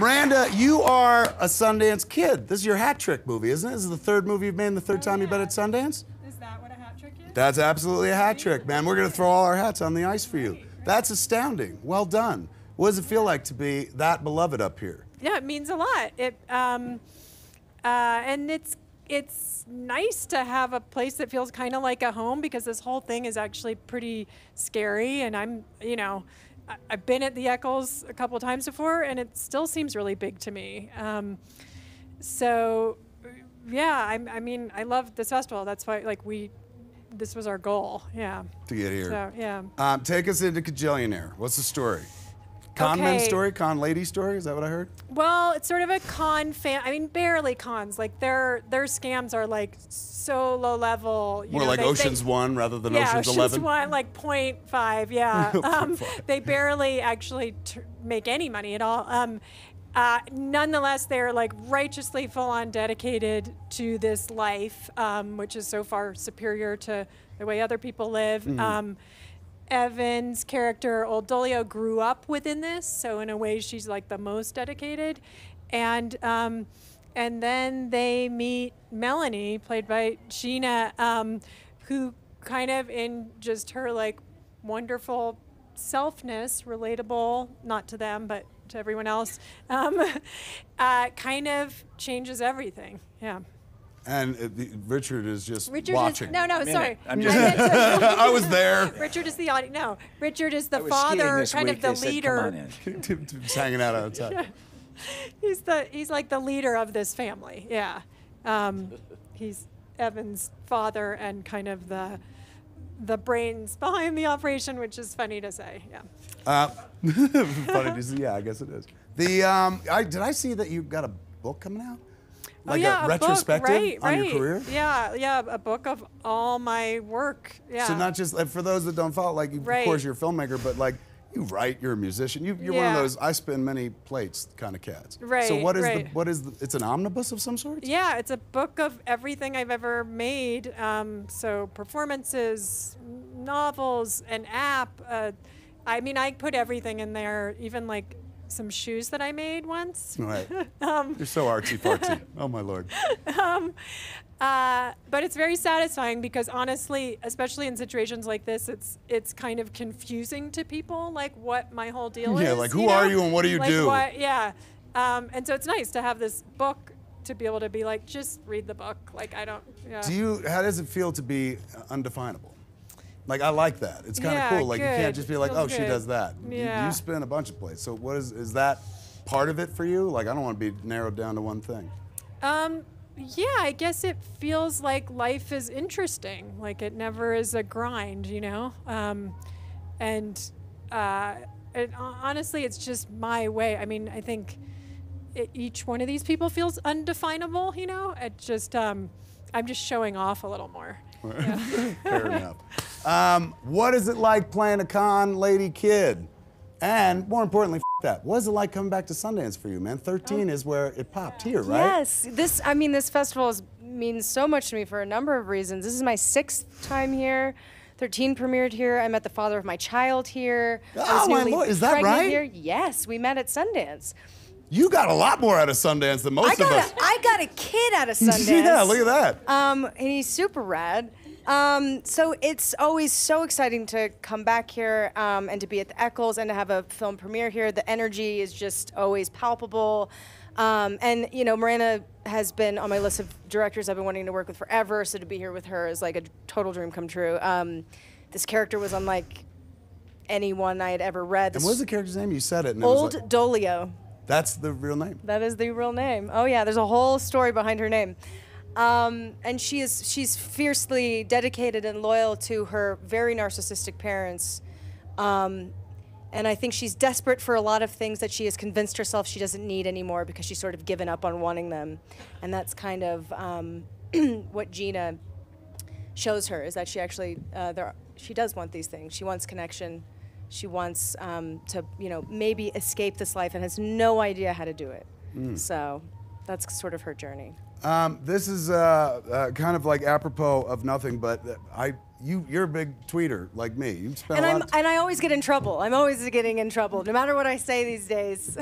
Miranda, you are a Sundance kid. This is your hat trick movie, isn't it? This is the third movie you've made and the third time you've been at Sundance? Is that what a hat trick is? That's absolutely a hat trick, man. We're going to throw all our hats on the ice for you. Right. That's astounding. Well done. What does it feel like to be that beloved up here? Yeah, it means a lot. And it's nice to have a place that feels kind of like a home, because this whole thing is actually pretty scary. And I've been at the Eccles a couple of times before, and it still seems really big to me. So, yeah, I love this festival. That's why, this was our goal. Yeah. To get here. So, yeah. Take us into Kajillionaire. What's the story? Con men story? Con lady story? Is that what I heard? Well, it's sort of a barely cons. Like their scams are like so low level. More like Ocean's 1 rather than Ocean's 11? Yeah, Ocean's 1, like 0.5, yeah. They barely actually make any money at all. Nonetheless, they're like righteously full-on dedicated to this life, which is so far superior to the way other people live. Evan's character, Old Dolio, grew up within this, so in a way she's like the most dedicated. And then they meet Melanie, played by Gina, who kind of, in just her like wonderful selfness, relatable, not to them, but to everyone else, kind of changes everything. Yeah. And Richard is just watching. Sorry. I was there. Richard is the audience. No, Richard is the father, kind of the leader. Just hanging out outside. He's like the leader of this family. Yeah. He's Evan's father and kind of the brains behind the operation, which is funny to say. Yeah. Funny to see. Yeah, I guess it is. Did I see that you got a book coming out? Like a retrospective on your career? Yeah, a book of all my work. Yeah. So not just for those that don't follow, of course you're a filmmaker, but you write, you're a musician. You're one of those I spin many plates kind of cats. Right. So what is it's an omnibus of some sort? Yeah, it's a book of everything I've ever made. So performances, novels, an app. I put everything in there, even like some shoes that I made once. Right. You're so artsy fartsy. Oh my Lord. But it's very satisfying because honestly, especially in situations like this, it's kind of confusing to people, like what my whole deal is. Yeah, like who are you and what do you do? And so it's nice to have this book to be able to be like, just read the book. How does it feel to be undefinable? I like that. It's kind of cool. You can't just be like, oh, she does that. Yeah. You spin a bunch of plates. So what is that part of it for you? I don't want to be narrowed down to one thing. Yeah, I guess it feels like life is interesting. Like it never is a grind, honestly, it's just my way. I think each one of these people feels undefinable, It just, I'm just showing off a little more. Yeah. Fair enough. What is it like playing a con lady kid? And more importantly, that. What is it like coming back to Sundance for you, man? 13 is where it popped here, right? Yes. This festival means so much to me for a number of reasons. This is my 6th time here. 13 premiered here. I met the father of my child here. Oh, my Lord. Is that right? Here. Yes. We met at Sundance. You got a lot more out of Sundance than most of us. I got a kid out of Sundance. Yeah, look at that. And he's super rad. So it's always so exciting to come back here and to be at the Eccles and to have a film premiere here. The energy is just always palpable. And Miranda has been on my list of directors I've been wanting to work with forever, so to be here with her is like a total dream come true. This character was unlike anyone I had ever read. And what was the character's name? You said it. And Old it was Dolio. That's the real name? That is the real name. Oh yeah, there's a whole story behind her name. And she's fiercely dedicated and loyal to her very narcissistic parents. And I think she's desperate for a lot of things that she has convinced herself she doesn't need anymore because she's sort of given up on wanting them. And that's kind of what Gina shows her, is that she actually, she does want these things. She wants connection. She wants to, maybe escape this life and has no idea how to do it. So that's sort of her journey. This is kind of like apropos of nothing, but you're a big tweeter like me. You spent And I always get in trouble. I'm always getting in trouble, no matter what I say these days.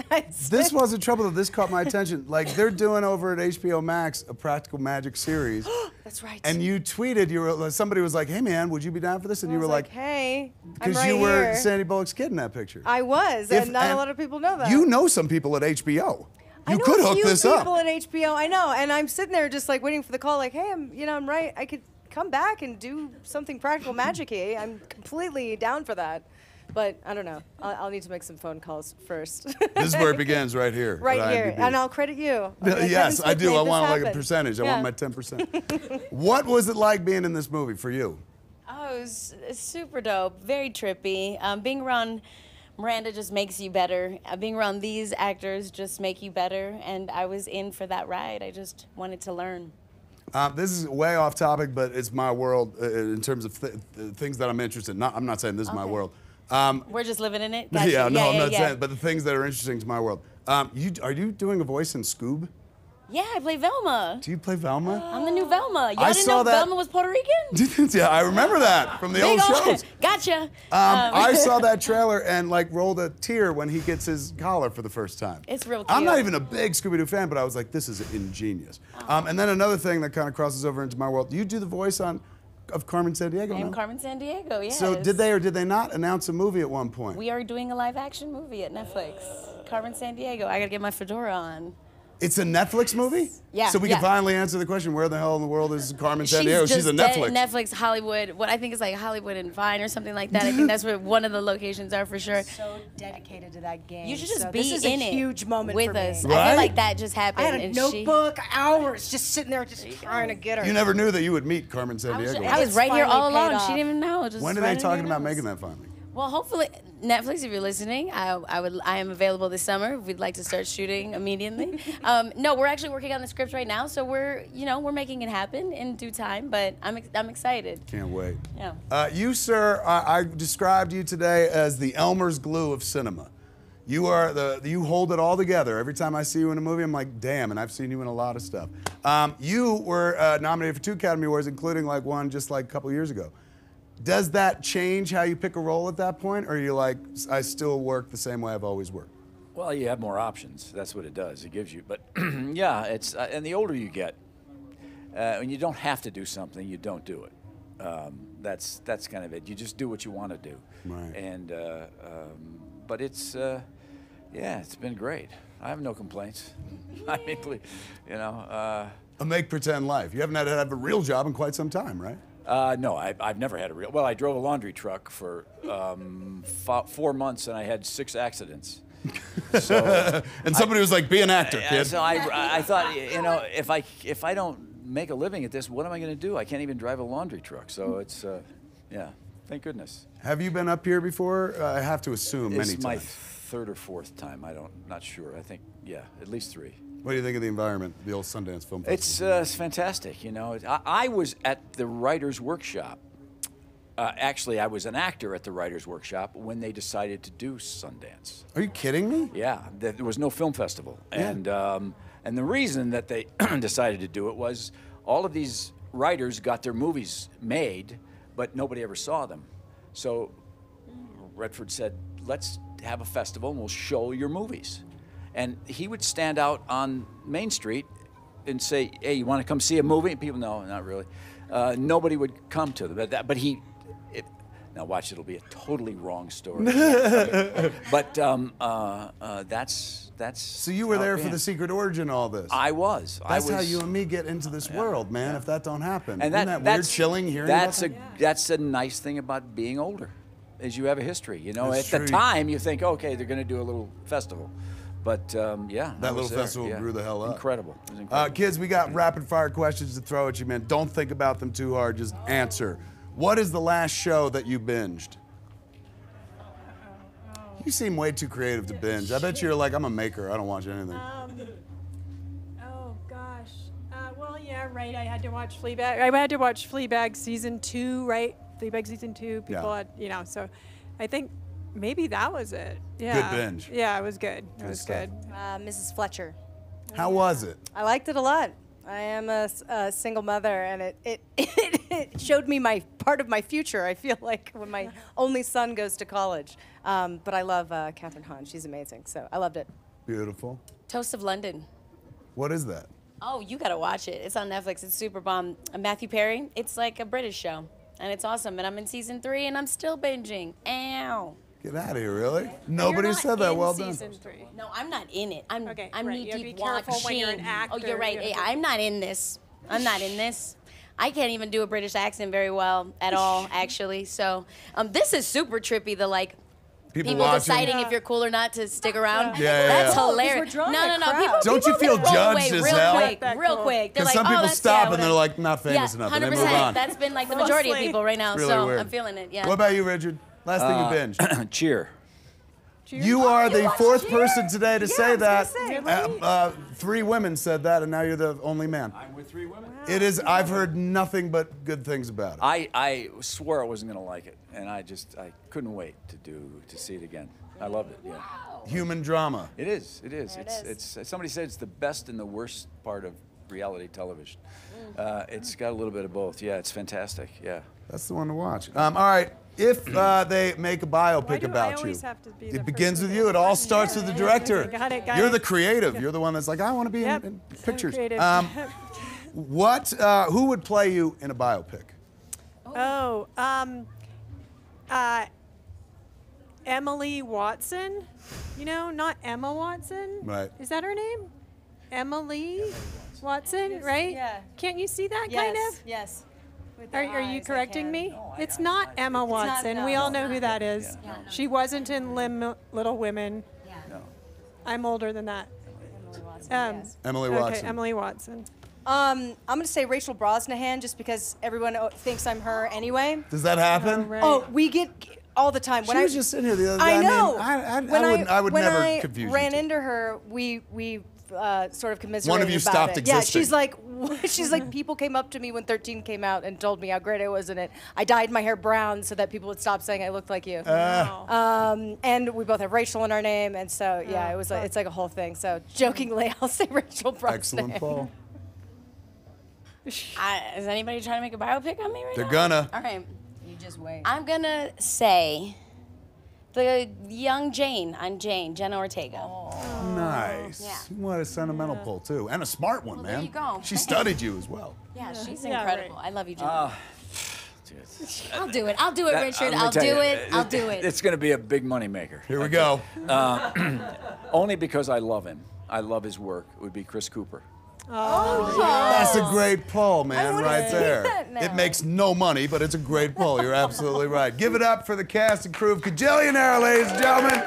This wasn't trouble, though. This caught my attention. Like, they're doing over at HBO Max a Practical Magic series. That's right. And you tweeted, somebody was like, hey, man, would you be down for this? And you were like, hey, I'm because right you were here. Sandy Bullock's kid in that picture. I was, and not a lot of people know that. You know some people at HBO. I You know could a hook few this up. people at HBO. I know, and I'm sitting there just like waiting for the call. Like, hey, I'm right. I could come back and do something Practical Magic-y. I'm completely down for that. But I don't know. I'll need to make some phone calls first. This is where it begins, right here. Right at here, IMDb. and I'll credit you. Okay, Yes, Kevin I Smith do. made I this want like a happen. percentage. I Yeah. want my 10%. What was it like being in this movie for you? Oh, it's super dope. Very trippy. Being around Miranda just makes you better. Being around these actors just make you better. And I was in for that ride. I just wanted to learn. This is way off topic, but it's my world in terms of things that I'm interested in. I'm not saying this is my world. We're just living in it. Gotcha. Yeah, no, I'm not yeah. saying, but the things that are interesting to my world. Are you doing a voice in Scoob? Yeah, I play Velma. Do you play Velma? I'm the new Velma. Y'all I didn't saw know that- Velma was Puerto Rican? Yeah, I remember that from the old Big ol' shows. Gotcha. I saw that trailer and like rolled a tear when he gets his collar for the first time. It's real I'm not cute. even a big Scooby-Doo fan, but I was like, this is ingenious. And then another thing that kind of crosses over into my world. Do you do the voice of Carmen Sandiego? I'm no? Carmen Sandiego, yes. So did they or did they not announce a movie at one point? We are doing a live action movie at Netflix. Carmen Sandiego. I gotta get my fedora on. It's a Netflix movie? Yeah, So we yeah. can finally answer the question, where the hell in the world is Carmen She's Sandiego? just She's a dead Netflix. Netflix Hollywood. What I think is like Hollywood and Vine or something like that. I think that's where one of the locations are for sure. So dedicated to that game. You should just so be this is in a it huge moment with for me. us. I Right? feel like that just happened. I had a and notebook, hours, just sitting there, just trying to get her. You never knew that you would meet Carmen Sandiego. I was It's right here all finally paid along. off. She didn't even know. Just When are right they in talking your about nose. making that finally? Well, hopefully Netflix. If you're listening, I am available this summer. We'd like to start shooting immediately. No, we're actually working on the script right now, so we're making it happen in due time. But I'm excited. Can't wait. Yeah. You, sir, I described you today as the Elmer's glue of cinema. You are you hold it all together. Every time I see you in a movie, I'm like, damn, and I've seen you in a lot of stuff. You were nominated for 2 Academy Awards, including like one just like a couple years ago. Does that change how you pick a role at that point, or are you like, I still work the same way I've always worked? Well, you have more options. That's what it does. It gives you. But yeah, it's and the older you get, when you don't have to do something, you don't do it. That's kind of it. You just do what you want to do. Right. And but it's it's been great. I have no complaints. I mean, A make pretend life. You haven't had to have a real job in quite some time, right? No, I've never had a real. Well, I drove a laundry truck for 4 months, and I had 6 accidents. So, And somebody was like, be an actor, kid. So I thought, if I don't make a living at this, what am I going to do? I can't even drive a laundry truck. So it's, thank goodness. Have you been up here before? I have to assume many It's my times. 3rd or 4th time. Not sure. I think, at least 3. What do you think of the environment, the old Sundance Film Festival? It's fantastic. I was at the writers' workshop. Actually, I was an actor at the writers' workshop when they decided to do Sundance. Are you kidding me? Yeah, there was no film festival, Yeah. and the reason that they decided to do it was all of these writers got their movies made, but nobody ever saw them. So Redford said, "Let's have a festival and we'll show your movies." And he would stand out on Main Street and say, "Hey, you want to come see a movie?" And people, no, not really. Nobody would come to them. But now watch, it'll be a totally wrong story. But that's. So you were there for the secret origin of all this? I was. That's how you and me get into this world, man, if that don't happen. And Isn't that weird, chilling hearing about that? That's a nice thing about being older, is you have a history. That's At true. the time, you think, okay, they're going to do a little festival. But That little festival grew the hell up. Incredible. It was incredible. Kids, we got rapid fire questions to throw at you, man. Don't think about them too hard, just answer. What is the last show that you binged? You seem way too creative to binge. I bet you're like, I'm a maker, I don't watch anything. Oh gosh. Well, yeah, right. I had to watch Fleabag. I had to watch Fleabag season 2, right? Fleabag season 2. People had, so I think maybe that was it. Yeah. Good binge. Yeah, it was good. It was stuff. good. Mrs. Fletcher. How was it? I liked it a lot. I am a single mother, and it showed me my part of my future. I feel like when my only son goes to college. But I love Catherine Hahn. She's amazing. So I loved it. Beautiful. Toast of London. What is that? Oh, you gotta watch it. It's on Netflix. It's super bomb. Matthew Perry. It's like a British show, and it's awesome. And I'm in season 3, and I'm still binging. Ow. Get out of here, really? Nobody You're not said that. in Well done. season 3. No, I'm not in it. I'm Okay, I'm right. knee You have to deep be careful watching. when you're an Oh, you're actor. right. You have to I'm not in this. I'm not in this. I can't even do a British accent very well at all, actually. So this is super trippy. The like people watching. deciding if you're cool or not to stick around. Yeah, That's yeah. Oh, 'cause we're hilarious. drawing No, a no, no. crowd. People, Don't you people feel roll judged away as real hell? quick, That real cool. quick. They're Because like, some oh, people that's, stop yeah, and they're whatever. like, not famous Yeah, enough, and they 100%. move on. That's been like the majority of Mostly. people right now. Really so weird. I'm feeling it. Yeah. What about you, Richard? Last thing you binged. Cheer. You are the watched fourth Cheers? person today to Yeah, say I was that. gonna say. 3 women said that, and now you're the only man. I'm with 3 women. It is. I've heard nothing but good things about it. I swore I wasn't gonna like it, and I couldn't wait to see it again. I loved it. Yeah. Human drama. It is. It is. There it It's somebody said it's the best and the worst part of reality television. It's got a little bit of both. Yeah, it's fantastic. Yeah. That's the one to watch. All right. If they make a biopic Why do I about you, always have to be the it begins first with one you. to It all button? starts with the director. Got it. You're the creative. You're the one that's like, I want to be Yep. in So pictures. creative. Who would play you in a biopic? Oh, Emily Watson. You know, not Emma Watson. Right. Is that her name? Emily Watson, right? yeah. Can't you see that Yes. kind of? Yes. With Are the you eyes, I correcting can. me? It's not Emma Watson. no, we all it's know who that is. She wasn't in Little Women. No. I'm older than that. Emily Watson, yes. Emily Watson. Okay, Emily Watson. I'm gonna say Rachel Brosnahan just because everyone thinks I'm her anyway. Does that happen? Right. Oh, we get all the time. She was just sitting here the other day. I know. I would when never I confuse you ran two. into her, we sort of commiserated One of you about stopped it. Yeah, existing. she's like, people came up to me when 13 came out and told me how great I was in it. I dyed my hair brown so that people would stop saying I looked like you. And we both have Rachel in our name, and so yeah, it was like, it's like a whole thing. So jokingly, I'll say Rachel Brosnahan. Excellent, Paul. Is anybody trying to make a biopic on me right They're now? gonna. All right. You just wait. I'm gonna say the young Jane on Jane, Jenna Ortega. Nice. Yeah. What a sentimental pull too, and a smart one, Well, man. there you go. She studied you as well. Yeah, she's Yeah, incredible. right. I love you, Jenna. Dude. I'll do it. I'll do it, Richard. Let me I'll tell do you, it. I'll do it. It's going to be a big money maker. Here we go. Only because I love him. I love his work. It would be Chris Cooper. That's a great pull, man, wanna right see there. that now. It makes no money, but it's a great pull. You're absolutely right. Give it up for the cast and crew of Kajillionaire, ladies and gentlemen.